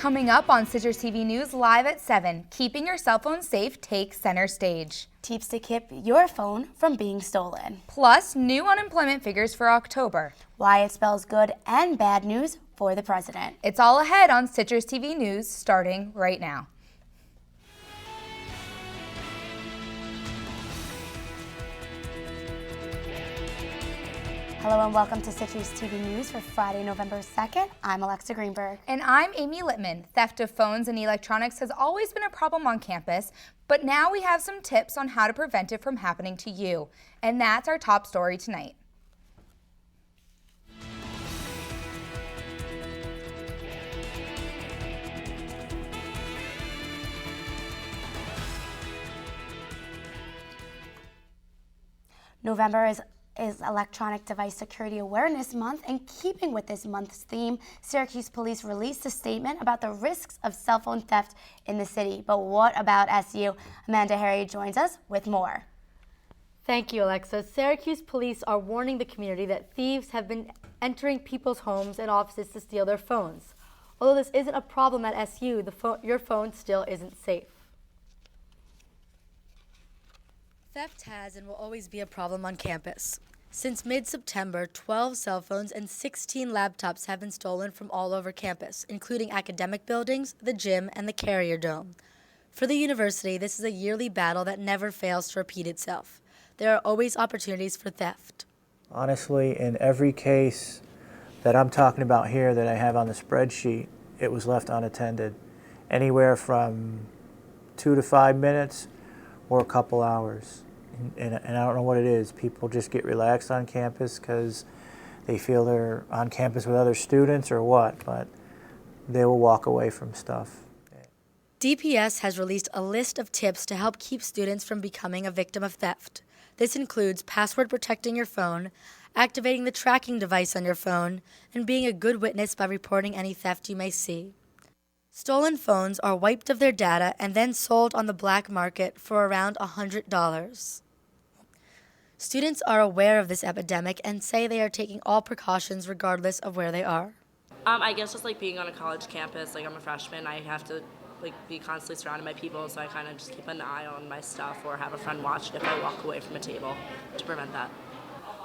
Coming up on Citrus TV News live at 7, keeping your cell phone safe takes center stage. Tips to keep your phone from being stolen. Plus, new unemployment figures for October. Why it spells good and bad news for the president. It's all ahead on Citrus TV News starting right now. Hello and welcome to Citrus TV News for Friday, November 2nd. I'm Alexa Greenberg. And I'm Amy Lipman. Theft of phones and electronics has always been a problem on campus, but now we have some tips on how to prevent it from happening to you. And that's our top story tonight. November is Electronic Device Security Awareness Month, and keeping with this month's theme, Syracuse police released a statement about the risks of cell phone theft in the city. But what about SU? Amanda Harry joins us with more. Thank you, Alexa. Syracuse police are warning the community that thieves have been entering people's homes and offices to steal their phones. Although this isn't a problem at SU, your phone still isn't safe. Theft has and will always be a problem on campus. Since mid-September, 12 cell phones and 16 laptops have been stolen from all over campus, including academic buildings, the gym, and the Carrier Dome. For the university, this is a yearly battle that never fails to repeat itself. There are always opportunities for theft. Honestly, in every case that I'm talking about here that I have on the spreadsheet, it was left unattended. Anywhere from 2 to 5 minutes or a couple hours. And I don't know what it is. People just get relaxed on campus because they feel they're on campus with other students or what, but they will walk away from stuff. DPS has released a list of tips to help keep students from becoming a victim of theft. This includes password protecting your phone, activating the tracking device on your phone, and being a good witness by reporting any theft you may see. Stolen phones are wiped of their data and then sold on the black market for around $100. Students are aware of this epidemic and say they are taking all precautions regardless of where they are. I guess just like being on a college campus, like I'm a freshman, I have to be constantly surrounded by people, so I kind of just keep an eye on my stuff or have a friend watch it if I walk away from a table to prevent that.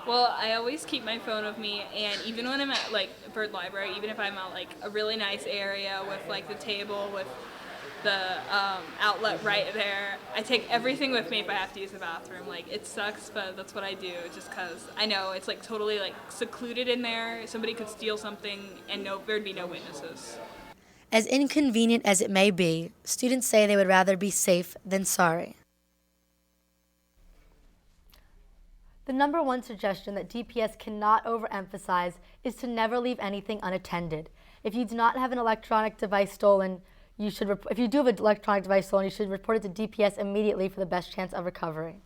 Well, I always keep my phone with me, and even when I'm at Bird Library, even if I'm at a really nice area with the table with the outlet right there, I take everything with me if I have to use the bathroom. It sucks, but that's what I do, just because I know it's totally secluded in there. Somebody could steal something and there'd be no witnesses. As inconvenient as it may be, students say they would rather be safe than sorry. The number one suggestion that DPS cannot overemphasize is to never leave anything unattended. If you do not have an electronic device stolen, if you do have an electronic device stolen, you should report it to DPS immediately for the best chance of recovery.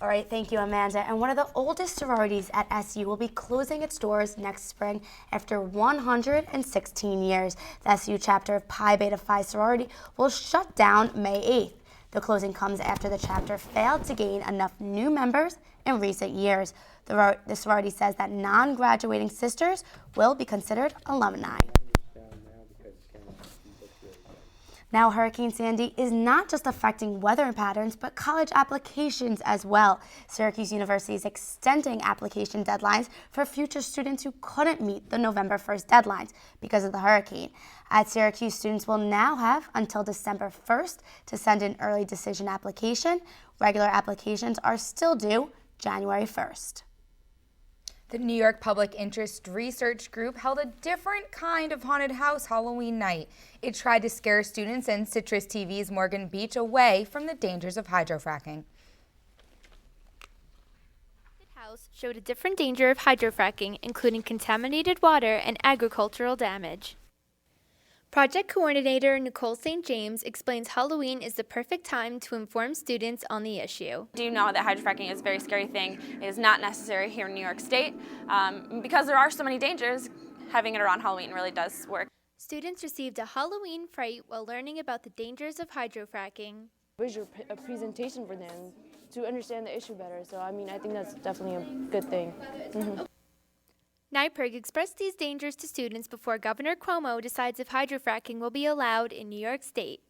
All right, thank you, Amanda. And one of the oldest sororities at SU will be closing its doors next spring after 116 years. The SU chapter of Pi Beta Phi sorority will shut down May 8th. The closing comes after the chapter failed to gain enough new members in recent years. The sorority says that non-graduating sisters will be considered alumni. Now, Hurricane Sandy is not just affecting weather patterns, but college applications as well. Syracuse University is extending application deadlines for future students who couldn't meet the November 1st deadlines because of the hurricane. At Syracuse, students will now have until December 1st to send an early decision application. Regular applications are still due January 1st. The New York Public Interest Research Group held a different kind of haunted house Halloween night. It tried to scare students in Citrus TV's Morgan Beach away from the dangers of hydrofracking. The house showed a different danger of hydrofracking, including contaminated water and agricultural damage. Project coordinator Nicole St. James explains Halloween is the perfect time to inform students on the issue. Do you know that hydrofracking is a very scary thing? It is not necessary here in New York State. Because there are so many dangers, having it around Halloween really does work. Students received a Halloween fright while learning about the dangers of hydrofracking. Visual presentation for them to understand the issue better. So, I think that's definitely a good thing. NYPIRG expressed these dangers to students before Governor Cuomo decides if hydrofracking will be allowed in New York State.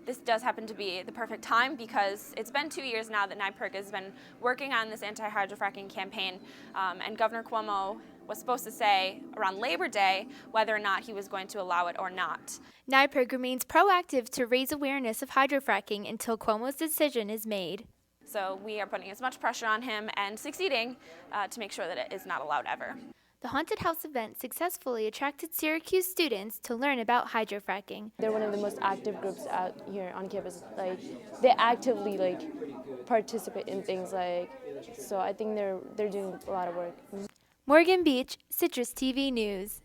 This does happen to be the perfect time because it's been 2 years now that NYPIRG has been working on this anti-hydrofracking campaign, and Governor Cuomo was supposed to say around Labor Day whether or not he was going to allow it or not. NYPIRG remains proactive to raise awareness of hydrofracking until Cuomo's decision is made. So we are putting as much pressure on him and succeeding to make sure that it is not allowed ever. The Haunted House event successfully attracted Syracuse students to learn about hydrofracking. They're one of the most active groups out here on campus. Like, they actively participate in things so I think they're doing a lot of work. Morgan Beach, CitrusTV News.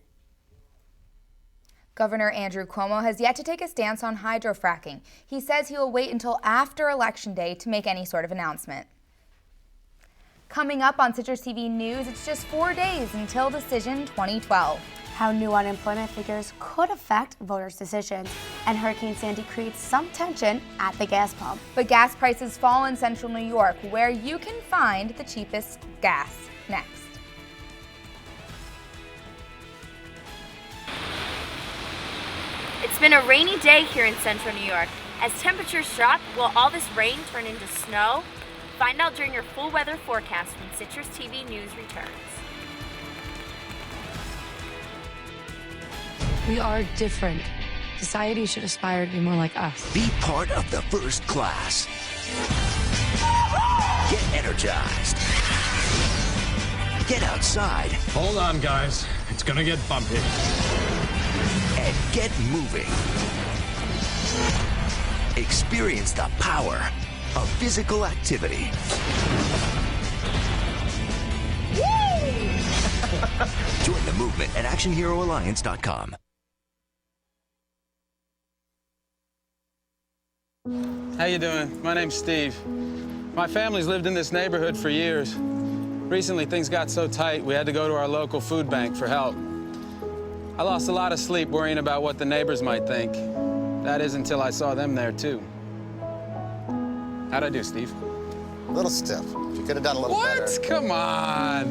Governor Andrew Cuomo has yet to take a stance on hydrofracking. He says he will wait until after Election Day to make any sort of announcement. Coming up on Citrus TV News, it's just 4 days until Decision 2012. How new unemployment figures could affect voters' decisions, and Hurricane Sandy creates some tension at the gas pump. But gas prices fall in central New York, where you can find the cheapest gas. Next. It's been a rainy day here in central New York. As temperatures drop, will all this rain turn into snow? Find out during your full weather forecast when Citrus TV News returns. We are different. Society should aspire to be more like us. Be part of the first class. Get energized. Get outside. Hold on, guys. It's gonna get bumpy. And get moving. Experience the power of physical activity. Join the movement at ActionHeroAlliance.com. How you doing? My name's Steve. My family's lived in this neighborhood for years. Recently, things got so tight, we had to go to our local food bank for help. I lost a lot of sleep worrying about what the neighbors might think. That is until I saw them there, too. How'd I do, Steve? A little stiff. You could have done a little better. What? Come on.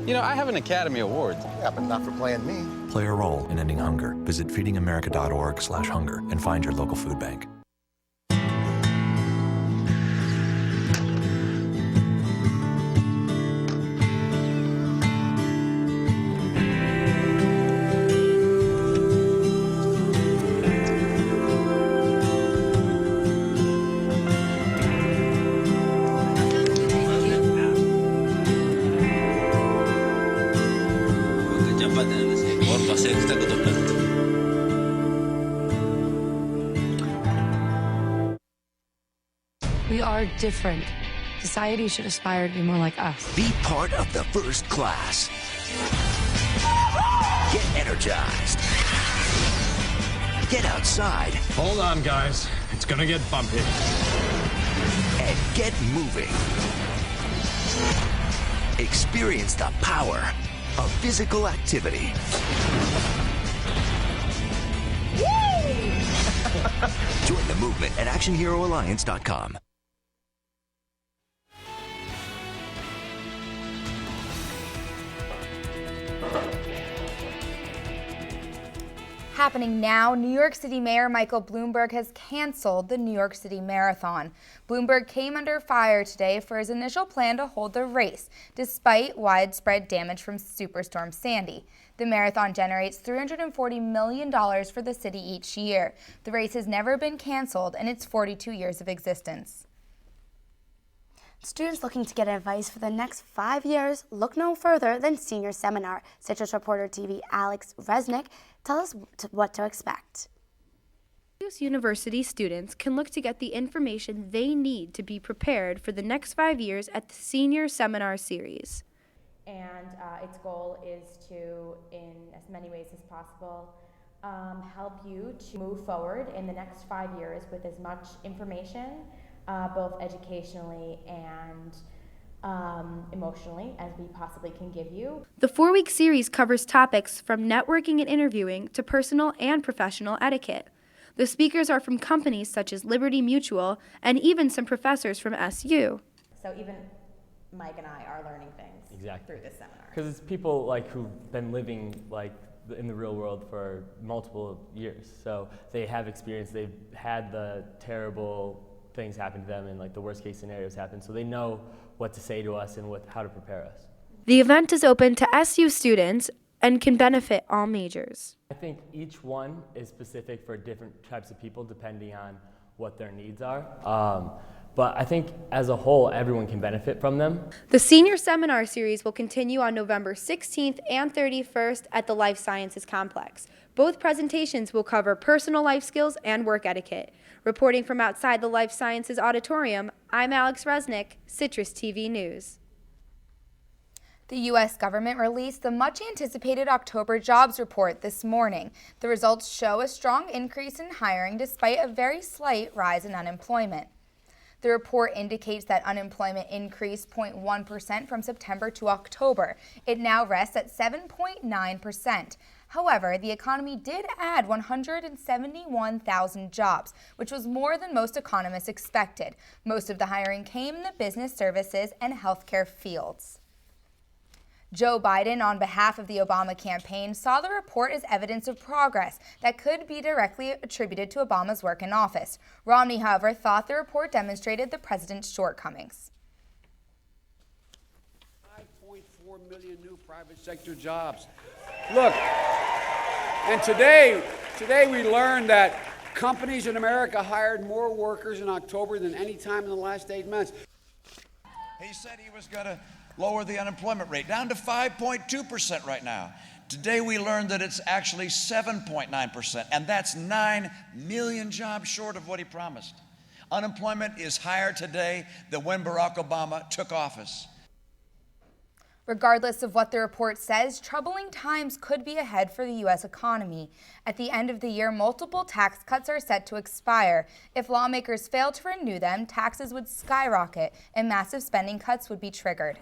You know, I have an Academy Award. Yeah, but not for playing me. Play a role in ending hunger. Visit feedingamerica.org/hunger and find your local food bank. We are different. Society should aspire to be more like us. Be part of the first class. Get energized. Get outside. Hold on, guys. It's gonna get bumpy. And get moving. Experience the power of physical activity. Join the movement at ActionHeroAlliance.com. Happening now, New York City Mayor Michael Bloomberg has canceled the New York City Marathon. Bloomberg came under fire today for his initial plan to hold the race, despite widespread damage from Superstorm Sandy. The marathon generates $340 million for the city each year. The race has never been canceled in its 42 years of existence. Students looking to get advice for the next 5 years look no further than Senior Seminar. Citrus Reporter TV Alex Resnick tells us what to expect. Syracuse University students can look to get the information they need to be prepared for the next 5 years at the Senior Seminar Series. And its goal is to, in as many ways as possible, help you to move forward in the next 5 years with as much information, both educationally and emotionally, as we possibly can give you. The 4-week series covers topics from networking and interviewing to personal and professional etiquette. The speakers are from companies such as Liberty Mutual and even some professors from SU. So even Mike and I are learning things through this seminar. Because it's people like who've been living like in the real world for multiple years, so they have experience. They've had the terrible things happen to them and like the worst case scenarios happen, so they know what to say to us and how to prepare us. The event is open to SU students and can benefit all majors. I think each one is specific for different types of people depending on what their needs are. But I think as a whole, everyone can benefit from them. The Senior Seminar Series will continue on November 16th and 31st at the Life Sciences Complex. Both presentations will cover personal life skills and work etiquette. Reporting from outside the Life Sciences Auditorium, I'm Alex Resnick, Citrus TV News. The U.S. government released the much-anticipated October jobs report this morning. The results show a strong increase in hiring despite a very slight rise in unemployment. The report indicates that unemployment increased 0.1% from September to October. It now rests at 7.9%. However, the economy did add 171,000 jobs, which was more than most economists expected. Most of the hiring came in the business services and healthcare fields. Joe Biden, on behalf of the Obama campaign, saw the report as evidence of progress that could be directly attributed to Obama's work in office. Romney, however, thought the report demonstrated the president's shortcomings. 5.4 million new private sector jobs. Look, and today we learned that companies in America hired more workers in October than any time in the last 8 months. He said he was going to lower the unemployment rate down to 5.2% right now. Today we learned that it's actually 7.9%, and that's 9 million jobs short of what he promised. Unemployment is higher today than when Barack Obama took office. Regardless of what the report says, troubling times could be ahead for the U.S. economy. At the end of the year, multiple tax cuts are set to expire. If lawmakers fail to renew them, taxes would skyrocket and massive spending cuts would be triggered.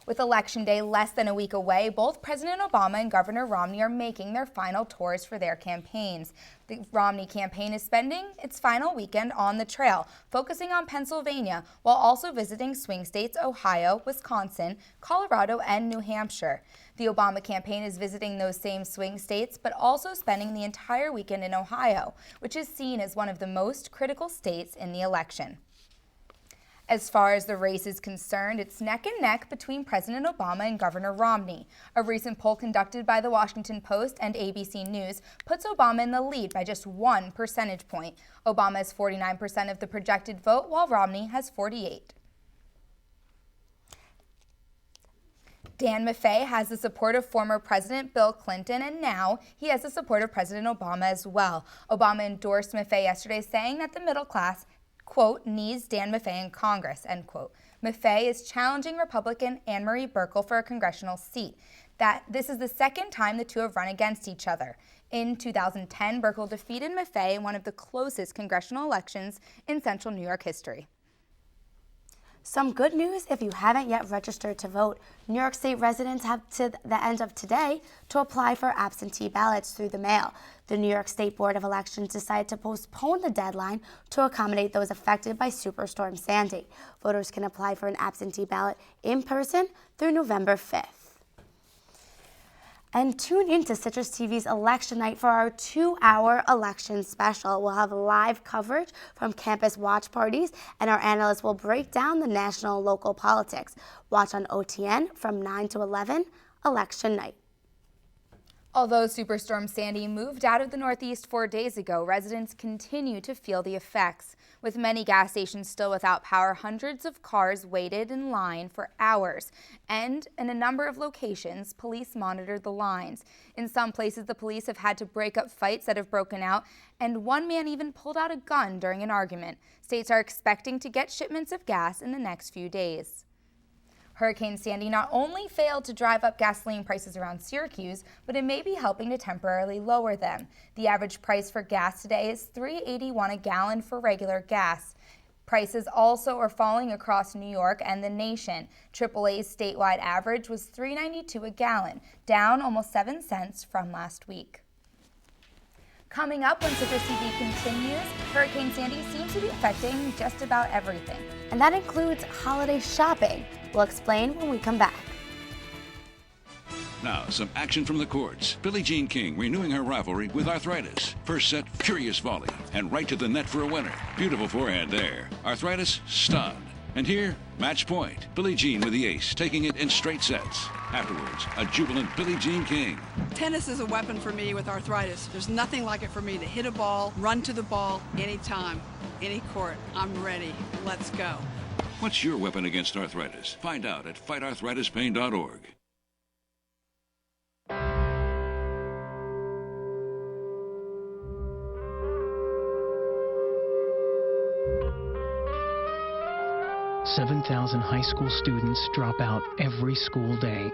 With Election Day less than a week away, both President Obama and Governor Romney are making their final tours for their campaigns. The Romney campaign is spending its final weekend on the trail, focusing on Pennsylvania, while also visiting swing states Ohio, Wisconsin, Colorado, and New Hampshire. The Obama campaign is visiting those same swing states, but also spending the entire weekend in Ohio, which is seen as one of the most critical states in the election. As far as the race is concerned, it's neck and neck between President Obama and Governor Romney. A recent poll conducted by The Washington Post and ABC News puts Obama in the lead by just 1 percentage point. Obama has 49% of the projected vote, while Romney has 48%. Dan Maffei has the support of former President Bill Clinton, and now he has the support of President Obama as well. Obama endorsed Maffei yesterday, saying that the middle class, quote, needs Dan Maffei in Congress, end quote. Maffei is challenging Republican Anne Marie Buerkle for a congressional seat. This is the second time the two have run against each other. In 2010, Buerkle defeated Maffei in one of the closest congressional elections in Central New York history. Some good news if you haven't yet registered to vote. New York State residents have to the end of today to apply for absentee ballots through the mail. The New York State Board of Elections decided to postpone the deadline to accommodate those affected by Superstorm Sandy. Voters can apply for an absentee ballot in person through November 5th. And tune into Citrus TV's Election Night for our 2-hour election special. We'll have live coverage from campus watch parties, and our analysts will break down the national and local politics. Watch on OTN from 9 to 11, Election Night. Although Superstorm Sandy moved out of the Northeast 4 days ago, residents continue to feel the effects. With many gas stations still without power, hundreds of cars waited in line for hours. And in a number of locations, police monitored the lines. In some places, the police have had to break up fights that have broken out, and one man even pulled out a gun during an argument. States are expecting to get shipments of gas in the next few days. Hurricane Sandy not only failed to drive up gasoline prices around Syracuse, but it may be helping to temporarily lower them. The average price for gas today is $3.81 a gallon for regular gas. Prices also are falling across New York and the nation. AAA's statewide average was $3.92 a gallon, down almost 7 cents from last week. Coming up when Citrus TV continues, Hurricane Sandy seems to be affecting just about everything. And that includes holiday shopping. We'll explain when we come back. Now, some action from the courts. Billie Jean King renewing her rivalry with Arthritis. First set, furious volley, and right to the net for a winner. Beautiful forehand there. Arthritis, stunned. And here, match point. Billie Jean with the ace, taking it in straight sets. Afterwards, a jubilant Billie Jean King. Tennis is a weapon for me with arthritis. There's nothing like it for me to hit a ball, run to the ball, anytime, any court. I'm ready. Let's go. What's your weapon against arthritis? Find out at fightarthritispain.org. "7,000 high school students drop out every school day.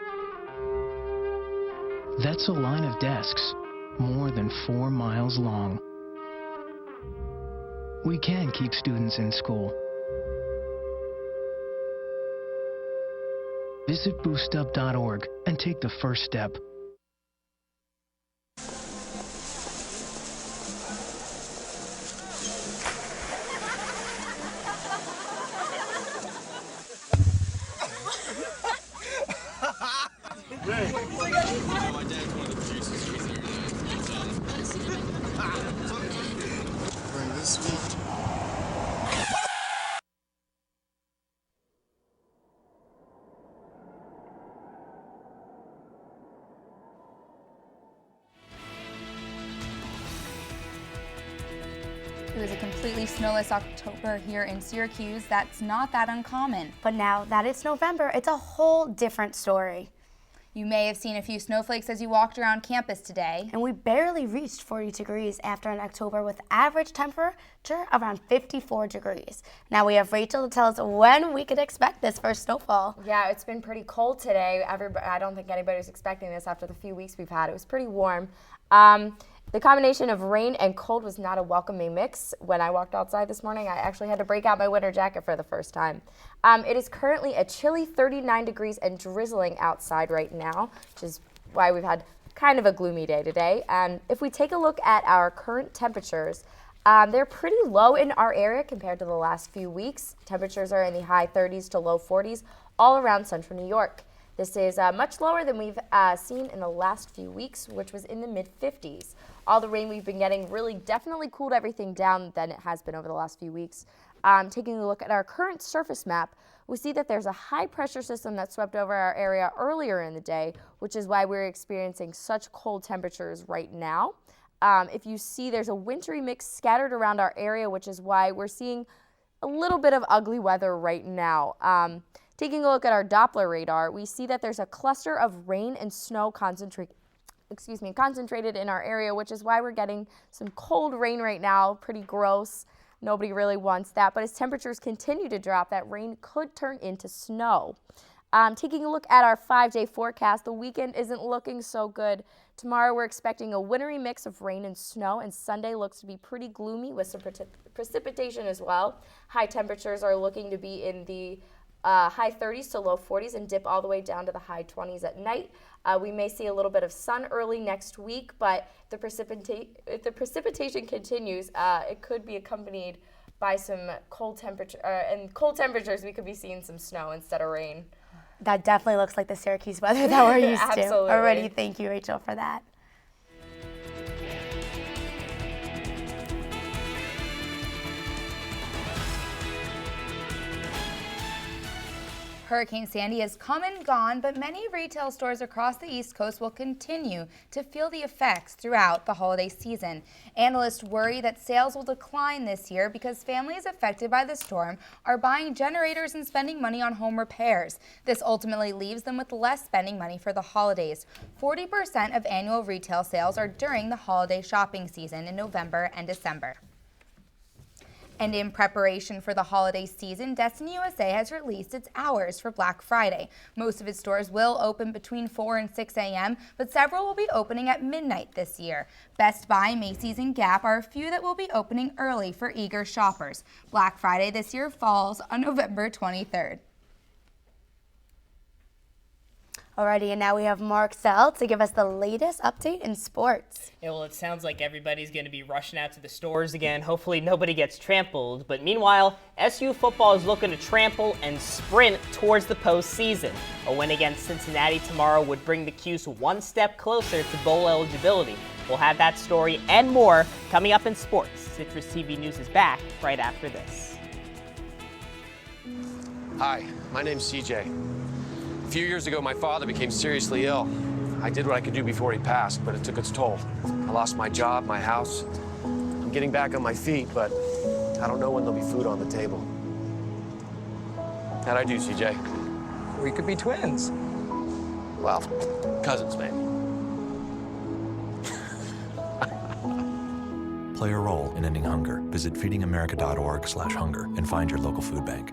That's a line of desks more than 4 miles long. We can keep students in school. Visit boostup.org and take the first step. Bring this sweet. It was a completely snowless October here in Syracuse. That's not that uncommon. But now that it's November, it's a whole different story. You may have seen a few snowflakes as you walked around campus today. And we barely reached 40 degrees after an October with average temperature around 54 degrees. Now we have Rachel to tell us when we could expect this first snowfall. Yeah, it's been pretty cold today. I don't think anybody was expecting this after the few weeks we've had. It was pretty warm. The combination of rain and cold was not a welcoming mix. When I walked outside this morning, I actually had to break out my winter jacket for the first time. It is currently a chilly 39 degrees and drizzling outside right now, which is why we've had kind of a gloomy day today. And if we take a look at our current temperatures, they're pretty low in our area compared to the last few weeks. Temperatures are in the high 30s to low 40s all around central New York. This is much lower than we've seen in the last few weeks, which was in the mid-50s. All the rain we've been getting really definitely cooled everything down than it has been over the last few weeks. Taking a look at our current surface map, we see that there's a high pressure system that swept over our area earlier in the day, which is why we're experiencing such cold temperatures right now. If you see, there's a wintry mix scattered around our area, which is why we're seeing a little bit of ugly weather right now. Taking a look at our Doppler radar, we see that there's a cluster of rain and snow concentrated in our area, which is why we're getting some cold rain right now. Pretty gross. Nobody really wants that. But as temperatures continue to drop, that rain could turn into snow. Taking a look at our 5-day forecast, the weekend isn't looking so good. Tomorrow we're expecting a wintry mix of rain and snow, and Sunday looks to be pretty gloomy with some precipitation as well. High temperatures are looking to be in the high 30s to low 40s and dip all the way down to the high 20s at night. We may see a little bit of sun early next week, but if the precipitation continues, it could be accompanied by some cold temperatures. We could be seeing some snow instead of rain. That definitely looks like the Syracuse weather that we're used to. Absolutely. Already, thank you, Rachel, for that. Hurricane Sandy has come and gone, but many retail stores across the East Coast will continue to feel the effects throughout the holiday season. Analysts worry that sales will decline this year because families affected by the storm are buying generators and spending money on home repairs. This ultimately leaves them with less spending money for the holidays. 40% of annual retail sales are during the holiday shopping season in November and December. And in preparation for the holiday season, Destiny USA has released its hours for Black Friday. Most of its stores will open between 4 and 6 a.m., but several will be opening at midnight this year. Best Buy, Macy's, and Gap are a few that will be opening early for eager shoppers. Black Friday this year falls on November 23rd. Alrighty, and now we have Marcel to give us the latest update in sports. Yeah, well, it sounds like everybody's going to be rushing out to the stores again. Hopefully nobody gets trampled. But meanwhile, SU football is looking to trample and sprint towards the postseason. A win against Cincinnati tomorrow would bring the Cuse one step closer to bowl eligibility. We'll have that story and more coming up in sports. Citrus TV News is back right after this. Hi, my name's CJ. A few years ago, my father became seriously ill. I did what I could do before he passed, but it took its toll. I lost my job, my house. I'm getting back on my feet, but I don't know when there'll be food on the table. How'd I do, CJ? We could be twins. Well, cousins, maybe. Play a role in ending hunger. Visit feedingamerica.org/hunger and find your local food bank.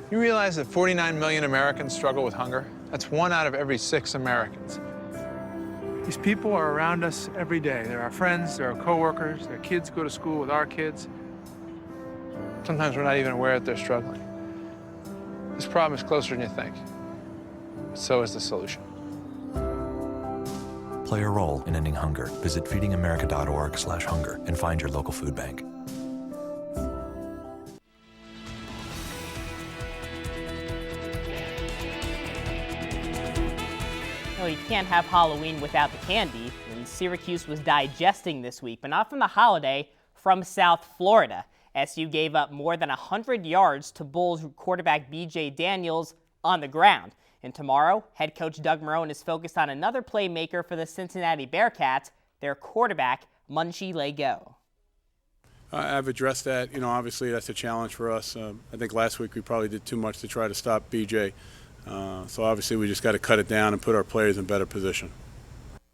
You realize that 49 million Americans struggle with hunger? That's 1 out of every 6 Americans. These people are around us every day. They're our friends, they're our coworkers, their kids go to school with our kids. Sometimes we're not even aware that they're struggling. This problem is closer than you think. But so is the solution. Play a role in ending hunger. Visit feedingamerica.org/hunger and find your local food bank. Well, you can't have Halloween without the candy, and Syracuse was digesting this week, but not from the holiday, from South Florida. SU gave up more than 100 yards to Bulls quarterback B.J. Daniels on the ground. And tomorrow, head coach Doug Marrone is focused on another playmaker for the Cincinnati Bearcats, their quarterback, Munchie Lego. I've addressed that. Obviously that's a challenge for us. I think last week we probably did too much to try to stop B.J. So obviously we just got to cut it down and put our players in better position.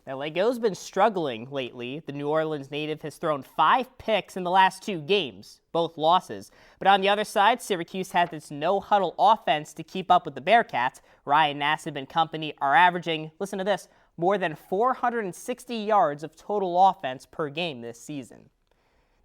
Now, Lego's been struggling lately. The New Orleans native has thrown 5 picks in the last 2 games, both losses. But on the other side, Syracuse has this no-huddle offense to keep up with the Bearcats. Ryan Nassib and company are averaging, listen to this, more than 460 yards of total offense per game this season.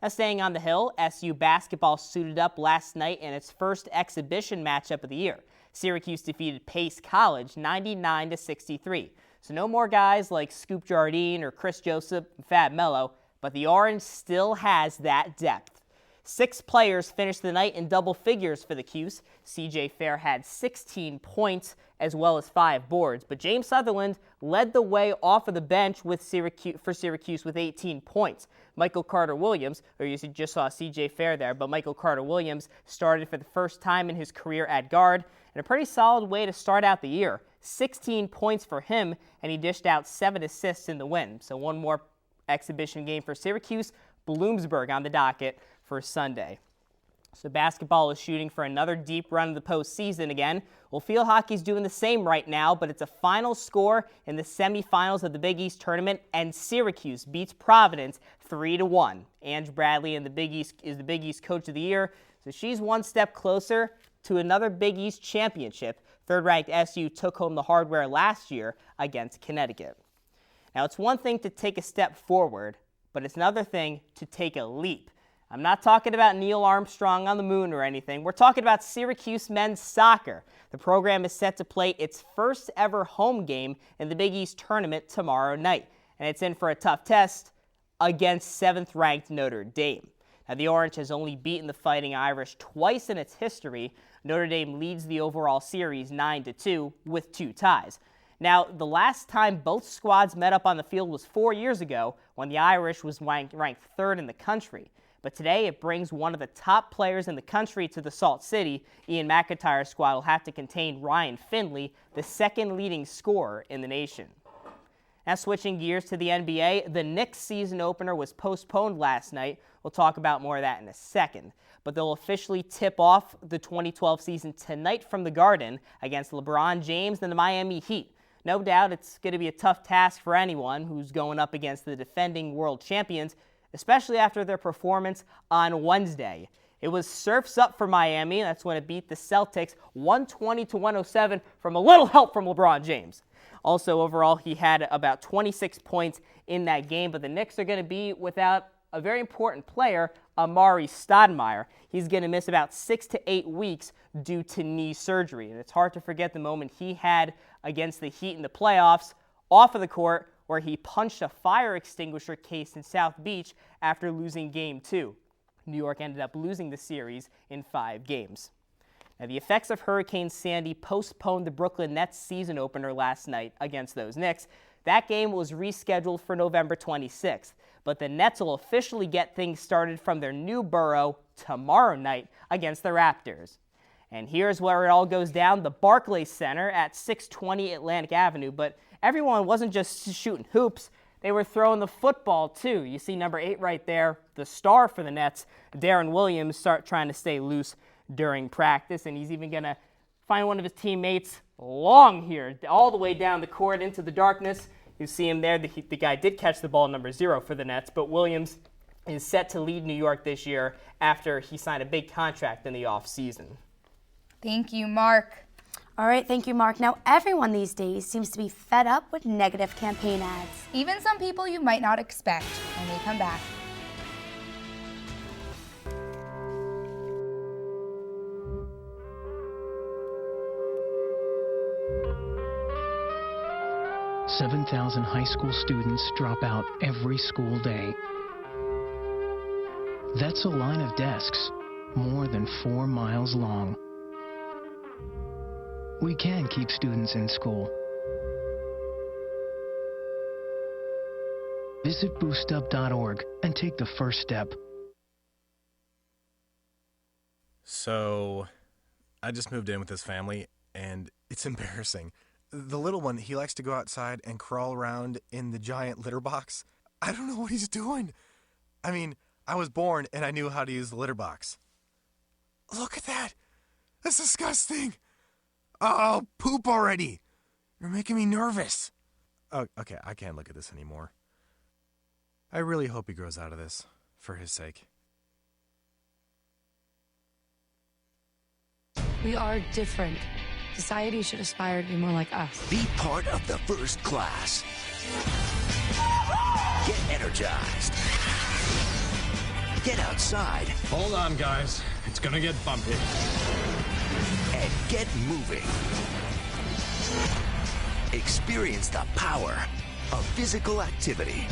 Now, staying on the Hill, SU basketball suited up last night in its first exhibition matchup of the year. Syracuse defeated Pace College 99-63. So no more guys like Scoop Jardine or Chris Joseph and Fab Mello, but the Orange still has that depth. 6 players finished the night in double figures for the Cuse. C.J. Fair had 16 points as well as 5 boards, but James Sutherland led the way off of the bench for Syracuse with 18 points. Michael Carter-Williams, or you just saw C.J. Fair there, but Michael Carter-Williams started for the first time in his career at guard, and a pretty solid way to start out the year. 16 points for him, and he dished out 7 assists in the win. So one more exhibition game for Syracuse, Bloomsburg on the docket for Sunday. So basketball is shooting for another deep run of the postseason again. Well, field hockey's doing the same right now, but it's a final score in the semifinals of the Big East tournament, and Syracuse beats Providence 3-1. Ange Bradley is the Big East Coach of the Year, so she's one step closer to another Big East championship. Third-ranked SU took home the hardware last year against Connecticut. Now, it's one thing to take a step forward, but it's another thing to take a leap. I'm not talking about Neil Armstrong on the moon or anything. We're talking about Syracuse men's soccer. The program is set to play its first ever home game in the Big East tournament tomorrow night, and it's in for a tough test against 7th-ranked Notre Dame. Now, the Orange has only beaten the Fighting Irish twice in its history. Notre Dame leads the overall series 9-2 with 2 ties. Now, the last time both squads met up on the field was 4 years ago when the Irish was ranked 3rd in the country. But today it brings one of the top players in the country to the Salt City. Ian McIntyre's squad will have to contain Ryan Finley, the 2nd leading scorer in the nation. Now, switching gears to the NBA, the Knicks season opener was postponed last night. We'll talk about more of that in a second. But they'll officially tip off the 2012 season tonight from the Garden against LeBron James and the Miami Heat. No doubt it's going to be a tough task for anyone who's going up against the defending world champions, especially after their performance on Wednesday. It was surfs up for Miami. That's when it beat the Celtics 120-107 from a little help from LeBron James. Also, overall, he had about 26 points in that game, but the Knicks are going to be without a very important player, Amari Stoudemire. He's going to miss about 6 to 8 weeks due to knee surgery. And it's hard to forget the moment he had against the Heat in the playoffs off of the court where he punched a fire extinguisher case in South Beach after losing Game 2. New York ended up losing the series in 5 games. Now, the effects of Hurricane Sandy postponed the Brooklyn Nets season opener last night against those Knicks. That game was rescheduled for November 26th, but the Nets will officially get things started from their new borough tomorrow night against the Raptors. And here's where it all goes down, the Barclays Center at 620 Atlantic Avenue. But everyone wasn't just shooting hoops. They were throwing the football, too. You see number 8 right there, the star for the Nets, Darren Williams, start trying to stay loose during practice. And he's even going to find one of his teammates long here, all the way down the court into the darkness. You see him there. The guy did catch the ball, number 0 for the Nets. But Williams is set to lead New York this year after he signed a big contract in the offseason. Thank you, Mark. All right, thank you, Mark. Now, everyone these days seems to be fed up with negative campaign ads. Even some people you might not expect when we come back. $7,000 high school students drop out every school day. That's a line of desks more than 4 miles long. We can keep students in school. Visit boostup.org and take the first step. So, I just moved in with this family, and it's embarrassing. The little one, he likes to go outside and crawl around in the giant litter box. I don't know what he's doing. I mean, I was born and I knew how to use the litter box. Look at that. That's disgusting. Oh, poop already. You're making me nervous. Oh, okay, I can't look at this anymore. I really hope he grows out of this, for his sake. We are different. Society should aspire to be more like us. Be part of the first class. Get energized. Get outside. Hold on, guys. It's gonna get bumpy. And get moving. Experience the power of physical activity.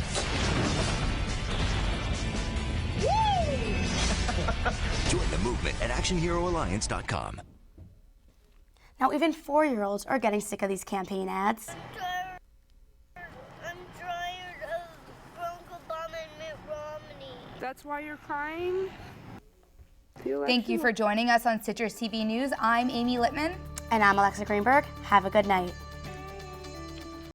Join the movement at ActionHeroAlliance.com. Now, even 4-year-olds are getting sick of these campaign ads. I'm tired of Barack Obama and Mitt Romney. That's why you're crying? Thank you for joining us on Citrus TV News. I'm Amy Lipman. And I'm Alexa Greenberg. Have a good night.